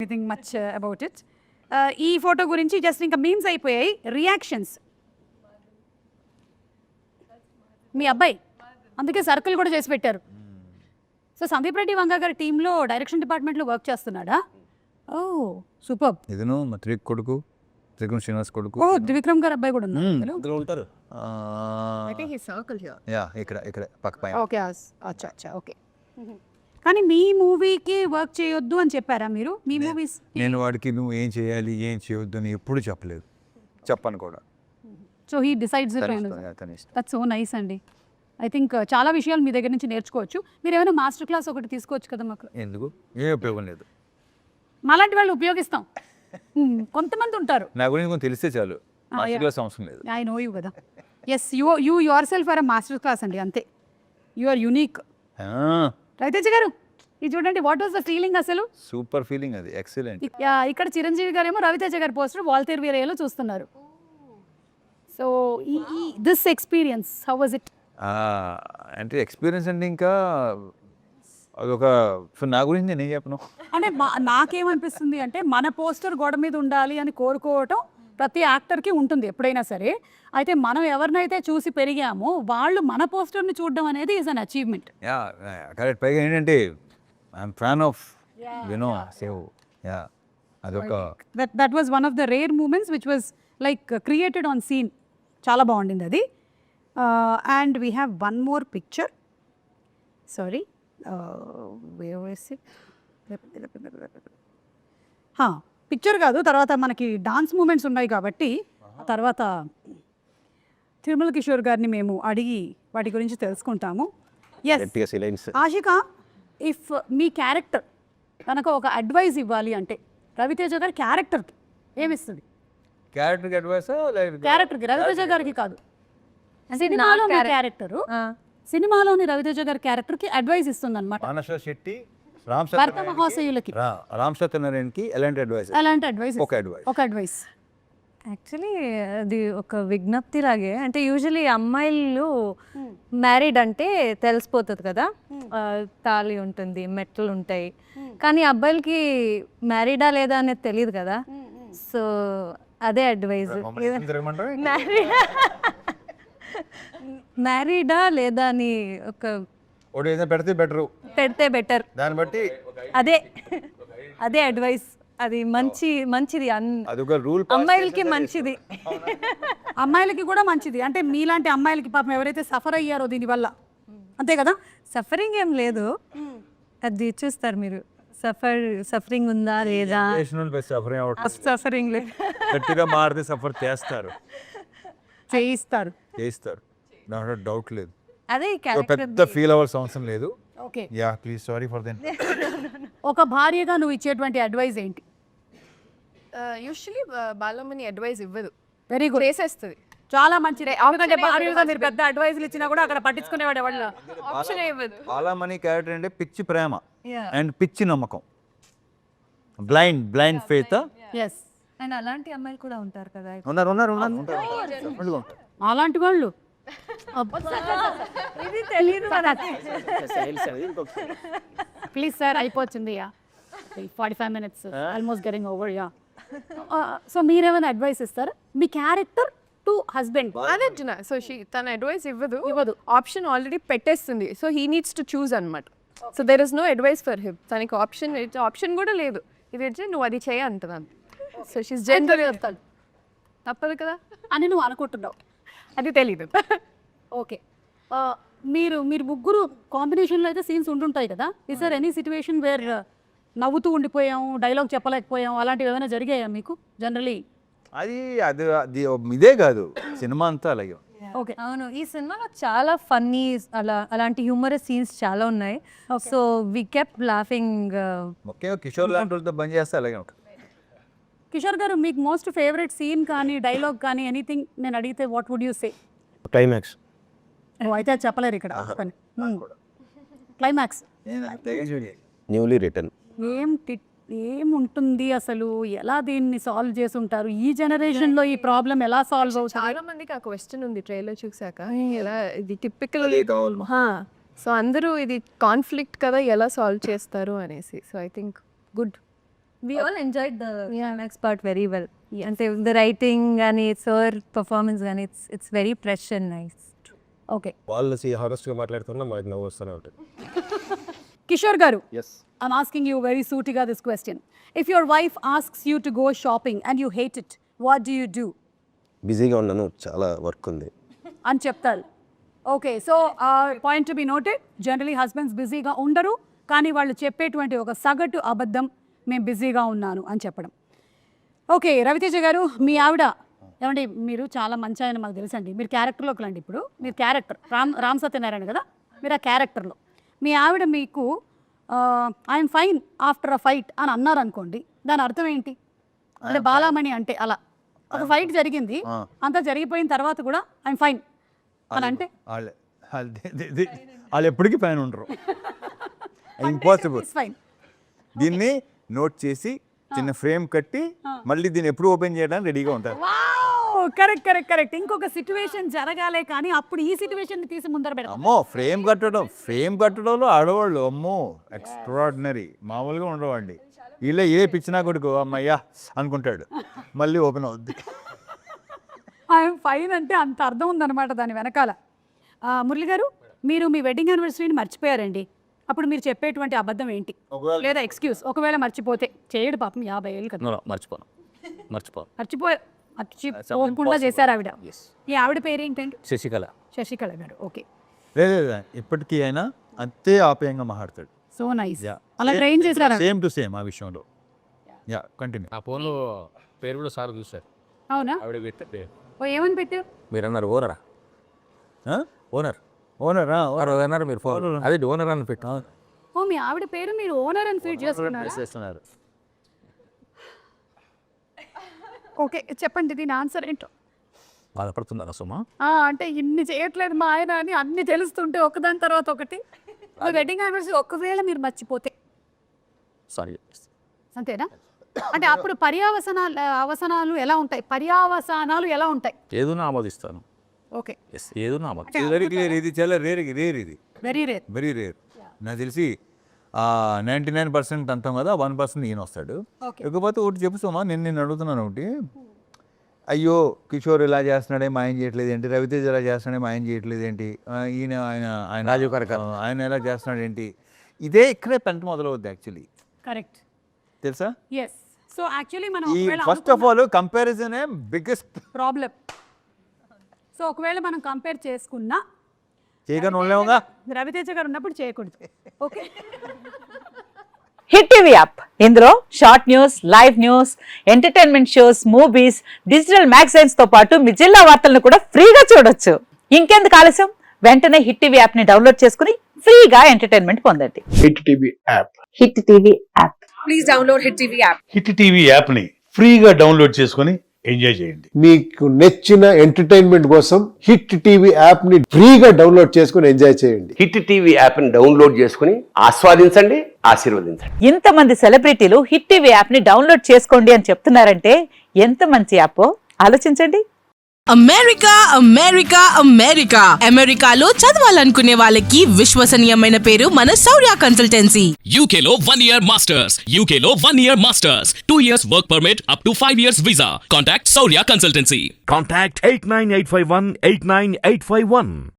Anything much about it. ఈ photo గురించి just ఇంకా మీమ్స్ అయిపోయాయి. రియాక్షన్స్ మీ అబ్బాయి అందుకే సర్కిల్ కూడా చేసి పెట్టారు. సో సందీప్ రెడ్డి వంగ గారి టీంలో డైరెక్షన్ డిపార్ట్మెంట్లో వర్క్ చేస్తున్నాడా? ఓ సూపర్. ఇదను మా కొడుకు త్రివిక్రమ్ శ్రీనివాస్ కొడుకు. ఓ త్రివిక్రమ్ గారు అబ్బాయి కూడా ఉన్నారు. ఇద్దరు ఉంటారు. యా ఇక్కడ పక్క పైన. ఓకే అచ్చా అచ్చా ఓకే. కానీ మీ మూవీకి వర్క్ చేయొద్దు అని చెప్పారా మీరు? మీ మూవీస్ నేను వాడికి నువ్వు ఏం చేయాలి ఏం చేయొద్దు అని ఎప్పుడు చెప్పలేదు, చెప్పను కూడా. So he decides. That's so nice అండి. ఐ థింక్ చాలా విషయాలు మీ దగ్గర నుంచి నేర్చుకోవచ్చు. మీరు ఏమైనా మాస్టర్ క్లాస్ ఒకటి తీసుకోవచ్చు కదా మాకు. ఎందుకు? ఏ ఉపయోగం లేదు. మాలాంటి వాళ్ళు ఉపయోగిస్తాం. కొంతమంది ఉంటారు. నా గురించి కొంచెం తెలిస్తే చాలు, మాస్టర్ క్లాస్ అవసరం లేదు. ఐ నో యూ కదా. Yes you yourself are master class అండి, అంతే. You are unique. Ravi Teja garu ఇది చూడండి, వాట్ వాస్ ద ఫీలింగ్ అసలు? సూపర్ ఫీలింగ్, అది ఎక్సలెంట్. ఇక్కడ చిరంజీవి గారు ఏమో రవితేజ గారి పోస్టర్ వాల్తేరు వీరయ్యలో చూస్తున్నారు. So this experience how was it? అంటే ఎక్స్పీరియన్స్ అంటే ఇంకా అదొక, నా గురించి నేను ఏం చెప్పను. అంటే నాకేమనిపిస్తుంది అంటే మన పోస్టర్ గోడ మీద ఉండాలి అని కోరుకోవటం ప్రతి యాక్టర్కి ఉంటుంది ఎప్పుడైనా సరే. అయితే మనం ఎవరినైతే చూసి పెరిగామో వాళ్ళు మన పోస్టర్ని చూడడం అనేది ఈజ్ అన్ అచీవ్మెంట్. కరెక్ట్. పైగా ఏంటంటే I'm fan of you know save. అదొక that was one of the rare moments which was like created on scene. చాలా బాగుండింది అది. And we have one more picture. Sorry, picture కాదు, తర్వాత మనకి డాన్స్ మూమెంట్స్ ఉన్నాయి కాబట్టి తర్వాత తిరుమల కిషోర్ గారిని మేము అడిగి వాటి గురించి తెలుసుకుంటాము. ఎస్ ఆషిక, ఇఫ్ మీ క్యారెక్టర్ కనుక ఒక అడ్వైస్ ఇవ్వాలి అంటే రవితేజ గారి క్యారెక్టర్కి ఏమిస్తుంది? క్యారెక్టర్కి అడ్వైస్? క్యారెక్టర్కి, రవితేజ గారికి కాదు, సినిమాలో క్యారెక్టరు, సినిమాలోని రవితేజ గారి క్యారెక్టర్కి అడ్వైస్ ఇస్తుంది అనమాట. మానస శెట్టి, భర్త మహాశయులకి, రామ్ సత్యనారాయణకి ఎలాంటి అడ్వైస్? ఒక అడ్వైస్ యాక్చువల్లీ అది ఒక విజ్ఞప్తి లాగే. అంటే యూజువలీ అమ్మాయిలు మ్యారీడ్ అంటే తెలిసిపోతుంది కదా, తాళి ఉంటుంది, మెట్లు ఉంటాయి. కానీ అబ్బాయిలకి మ్యారీడా లేదా అనేది తెలియదు కదా. సో అదే అడ్వైజ్. మ్యారీడా లేదా అని ఒక పెడితే బెటర్, దాన్ని బట్టి అదే అడ్వైస్. అది మంచిది అమ్మాయిలకి మంచిది, అమ్మాయిలకి కూడా మంచిది. అంటే మీలాంటి అమ్మాయిలకి పాపం ఎవరైతే సఫర్ అయ్యారో దీనివల్ల, అంతే కదా. సఫరింగ్ ఏం లేదు, అది చూస్తారు మీరు. సఫరింగ్ ఉందా లేదా? సఫరింగ్ లేదు, గట్టిగా మారితే సఫర్ చేస్తారు, చేయిస్తారు, డౌట్ లేదు. అదే పెద్ద ఫీల్ అవ్వాల్సిన అవసరం లేదు. Okay, yeah please, sorry for then. ఒక భార్యగా నువ్వు ఇచ్చేటువంటి అడ్వైస్ ఏంటి? యూజువల్లీ బాలమని అడ్వైస్ ఇవ్వదు, వెరీ గుడ్, చేసేస్తుంది. చాలా మంచిది. ఎందుకంటే భార్యగా మీరు పెద్ద అడ్వైస్లు ఇచ్చినా కూడా అక్కడ పట్టించుకునేవాడు ఎవరు? ఆప్షన్ ఇవ్వదు. బాలమని క్యారెక్టర్ అంటే పిచ్చి ప్రేమ అండ్ పిచ్చి నమ్మకం, బ్లైండ్ ఫెయిత్. ఎస్, అండ్ అలాంటి అమ్మాయిలు కూడా ఉంటారు కదా. ఉన్నారు. అలాంటి వాళ్ళు ఇది తెలియదు. ప్లీజ్ సార్, అయిపోతుంది. 45 minutes almost getting over. So మీరేమైనా అడ్వైస్ ఇస్తారా మీ క్యారెక్టర్ టు హస్బెండ్? అదంటున్నా. సో తన అడ్వైస్ ఇవ్వదు, ఆప్షన్ ఆల్రెడీ పెట్టేస్తుంది. So he needs to choose అనమాట. So there is no advice for him. తనకి ఆప్షన్ కూడా లేదు. ఇది వచ్చి నువ్వు అది చేయ అంటున్నాను. సో షీస్ జెండర్ చెప్తాడు, తప్పదు కదా అని నువ్వు అనుకుంటున్నావు, అది తెలీదు. ఓకే, మీరు ముగ్గురు కాంబినేషన్లో అయితే సీన్స్ ఉంటుంటాయి కదా. Is there any situation where నవ్వుతూ ఉండిపోయాం, డైలాగ్ చెప్పలేకపోయాం, అలాంటివి ఏమైనా జరిగాయా మీకు జనరలీ? అది ఇదే కాదు, సినిమా అంతా అలాగే. ఓకే, అవును. ఈ సినిమాలో చాలా ఫన్నీ అలాంటి హ్యూమరస్ సీన్స్ చాలా ఉన్నాయి. So we kept laughing. ముఖ్యంగా కిషోర్ లాంటి వాళ్ళతో బంద్ చేస్తే అలాగే ఉంటుంది. కిషోర్ గారు, మీకు మోస్ట్ ఫేవరెట్ సీన్ కానీ డైలాగ్ కానీ ఎనీథింగ్ నేను అడిగితే what would you say? Climax. అయితే అది చెప్పలేరు ఇక్కడ. క్లైమాక్స్ న్యూలీ రిటర్న్ ఏముంటుంది అసలు? ఎలా దీన్ని సాల్వ్ చేసి ఉంటారు? ఈ జనరేషన్లో ఈ ప్రాబ్లం ఎలా సాల్వ్ అవుతుంది? చాలా మందికి ఆ క్వశ్చన్ ఉంది ట్రైలర్ చూసాక. ఎలా ఇది టిపికల్. సో అందరూ ఇది కాన్ఫ్లిక్ట్ కదా, ఎలా సాల్వ్ చేస్తారు అనేసి. So I think good. We all enjoyed the climax part very well. And the writing and sir performance and it's very fresh and nice. Okay వాళ్ళు హానెస్ట్గా మాట్లాడుతున్నా మాకు నవ్వు వస్తూనే ఉంటుంది. కిషోర్ గారు, yes I'm asking you very sootiga this question. If your wife asks you to go shopping and you hate it, what do you do? బిజీగా ఉన్నాను, చాలా వర్క్ ఉంది. అని చెప్తారు. Okay, so point to be noted. Generally husbands బిజీగా ఉండరు, కానీ వాళ్ళు చెప్పేటువంటి ఒక సగటు అబద్ధం మేము బిజీగా ఉన్నాను అని చెప్పడం. ఓకే, రవితేజ గారు, మీ ఆవిడ ఏమండి, మీరు చాలా మంచి ఆయన మాకు తెలుసండి, మీరు క్యారెక్టర్లోకి రండి. ఇప్పుడు మీరు క్యారెక్టర్ రామ్ సత్యనారాయణ కదా, మీరు ఆ క్యారెక్టర్లో మీ ఆవిడ మీకు I'm fine after a fight అని అన్నారు అనుకోండి, దాని అర్థం ఏంటి? అంటే బాలామణి అంటే అలా ఒక ఫైట్ జరిగింది, అంతా జరిగిపోయిన తర్వాత కూడా ఐఎమ్ ఫైన్ అని అంటే వాళ్ళు ఎప్పటికీ పైన ఉండరు. ఇంపాసిబుల్. ఫైన్. దీన్ని నోట్ చేసి చిన్న ఫ్రేమ్ కట్టి మళ్ళీ దీన్ని ఎప్పుడు ఓపెన్ చేయడానికి రెడీగా ఉంటారు. Correct correct correct. ఇంకొక సిచ్యువేషన్ జరగాలే కానీ అప్పుడు ఈ సిచ్యువేషన్ తీసి ముందర పెడతాం. అమ్మో, ఫ్రేమ్ కట్టడంలో ఆడవాళ్ళు అమ్మో ఎక్స్ట్రాడినరీ, మామూలుగా ఉండవండి. వీళ్ళే ఏ పిచ్చినా కొడుకు అమ్మయ్యా అనుకుంటాడు, మళ్ళీ ఓపెన్ అవుద్ది. ఐఎమ్ ఫైన్ అంటే అంత అర్థం ఉందన్నమాట దాని వెనకాల. మురళి గారు, మీరు మీ వెడ్డింగ్ యానివర్సరీని మర్చిపోయారండి, అప్పుడు మీరు చెప్పేటువంటి అబద్ధం ఏంటి? లేదా ఎక్స్క్యూజ్, ఒకవేళ మర్చిపోతే చేయడు పాపం, 50 ఏళ్ళు కదా. మర్చిపోకుండా చేశారు ఆవిడ. ఈ ఆవిడ పేరు ఏంటంటే శశికళ గారు. ఓకే, లేదా ఇప్పటికీ అయినా అంతే ఆప్యాయంగా మాట్లాడతాడు. So nice. అలా ట్రైన్ చేశారా? సేమ్ టు సేమ్ ఆ విషయంలో. Yeah, continue. నా ఫోన్లో పేరు కూడా సార్ చూసారు. అవునా? ఆవిడ పెట్టే ఓ, ఏమని పెట్టారు? మీరు అన్నారు ఓనరా? ఓనర్ ఓనర్ మీరు ఫోన్ అదే ఓనర్ అని పెట్టా. ఓ, మీ ఆవిడ పేరు మీరు ఓనర్ అని ఫీడ్ చేస్తున్నారు. ఓకే, చెప్పండి దీని ఆన్సర్ ఏంటో. బాధపడుతున్నారా సుమా? అంటే ఇన్ని చేయట్లేదు మా ఆయన అని అన్ని తెలుస్తుంటే ఒకదాని తర్వాత ఒకటి. వెడ్డింగ్ యానివర్సరీ ఒకవేళ మీరు సారీ అంతేనా? అంటే అప్పుడు పర్యావసనాలు ఎలా ఉంటాయి? ఏదైనా ఆమోదిస్తాను. ఓకే, ఏదైనా ఆమోదిస్తాను. Very clear. ఇది చాలా రేర్ ఇది. Very rare. నాకు తెలిసి 99% అంటాం కదా, 1% ఈయన వస్తాడు. ఇకపోతే ఒకటి చెప్పుతామా, నేను అడుగుతున్నాను ఒకటి. అయ్యో, కిషోర్ ఇలా చేస్తున్నాడే మా ఆయన చేయట్లేదు ఏంటి, రవితేజ ఇలా చేస్తున్నాడే మా ఆయన చేయట్లేదు ఏంటి, ఆయన రాజీవ్ కనకాల ఆయన ఎలా చేస్తున్నాడు ఏంటి, ఇదే ఇక్కడే పెంట మొదలవుద్ది యాక్చువల్లీ. కరెక్ట్, తెలుసా? ఎస్. సో యాక్చువల్లీ మనం ఈ first of all comparison biggest problem. So ఒకవేళ మనం కంపేర్ చేసుకున్నా చేయగా ఉండలేముగా, రవితేజ గారు ఉన్నప్పుడు చేయకూడదు. ఓకే. హిట్ టీవీ యాప్, ఇందులో short news, live news, entertainment shows, movies, digital magazines తో పాటు మీ జిల్లా వార్తలను కూడా ఫ్రీగా చూడొచ్చు. ఇంకెందుకు ఆలస్యం, వెంటనే హిట్ టీవీ యాప్ ని డౌన్లోడ్ చేసుకుని ఫ్రీగా ఎంటర్టైన్మెంట్ పొందండి. Hit TV app. Hit TV app. Please download hit TV app. Hit TV app ని ఫ్రీగా డౌన్లోడ్ చేసుకుని ఎంజాయ్ చేయండి. మీకు నచ్చిన ఎంటర్టైన్మెంట్ కోసం హిట్ టీవీ యాప్ ని ఫ్రీగా డౌన్లోడ్ చేసుకుని ఎంజాయ్ చేయండి. హిట్ టీవీ యాప్ ని డౌన్లోడ్ చేసుకుని ఆస్వాదించండి, ఆశీర్వదించండి. ఇంతమంది సెలబ్రిటీలు హిట్ టీవీ యాప్ ని డౌన్లోడ్ చేసుకోండి అని చెప్తున్నారంటే ఎంత మంచి యాప్ ఆలోచించండి. అమెరికాలో చదవాలనుకునే వాళ్ళకి విశ్వసనీయమైన పేరు మన శౌర్య consultancy. UKలో 1 year masters. 2 years work permit up to 5 years visa. Contact Saurya Consultancy. Contact 89851 89851.